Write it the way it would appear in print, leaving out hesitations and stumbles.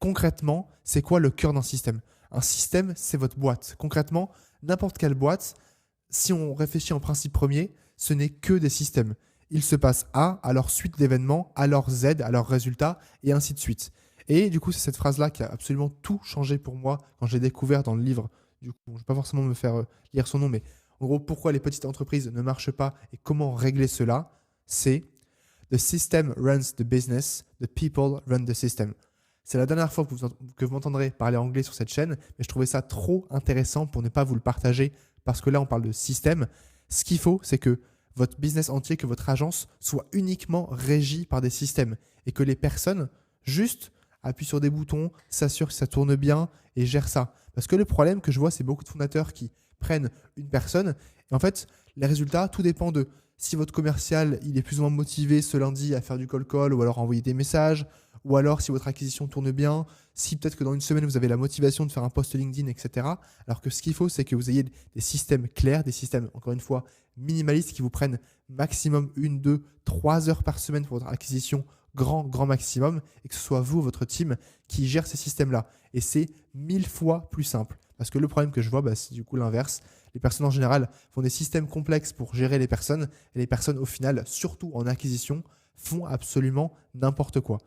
concrètement, c'est quoi le cœur d'un système? Un système, c'est votre boîte. Concrètement, n'importe quelle boîte, si on réfléchit en principe premier, ce n'est que des systèmes. Il se passe A, alors suite d'événements, alors Z, alors résultat, et ainsi de suite. Et du coup, c'est cette phrase-là qui a absolument tout changé pour moi quand j'ai découvert dans le livre. Du coup, je ne vais pas forcément me faire lire son nom, mais en gros, pourquoi les petites entreprises ne marchent pas et comment régler cela, c'est The system runs the business, the people run the system. C'est la dernière fois que vous m'entendrez parler anglais sur cette chaîne, mais je trouvais ça trop intéressant pour ne pas vous le partager parce que là, on parle de système. Ce qu'il faut, c'est que votre business entier, que votre agence soit uniquement régie par des systèmes et que les personnes juste appuient sur des boutons, s'assurent que ça tourne bien et gèrent ça. Parce que le problème que je vois, c'est beaucoup de fondateurs qui prennent une personne et en fait, les résultats, tout dépend de si votre commercial il est plus ou moins motivé ce lundi à faire du cold call ou alors à envoyer des messages, ou alors si votre acquisition tourne bien, si peut-être que dans une semaine vous avez la motivation de faire un post LinkedIn, etc. Alors que ce qu'il faut, c'est que vous ayez des systèmes clairs, des systèmes, encore une fois, minimalistes qui vous prennent maximum 1, 2, 3 heures par semaine pour votre acquisition, grand maximum, et que ce soit vous, votre team, qui gère ces systèmes-là. Et c'est 1000 fois plus simple. Parce que le problème que je vois, c'est du coup l'inverse. Les personnes en général font des systèmes complexes pour gérer les personnes et les personnes au final, surtout en acquisition, font absolument n'importe quoi.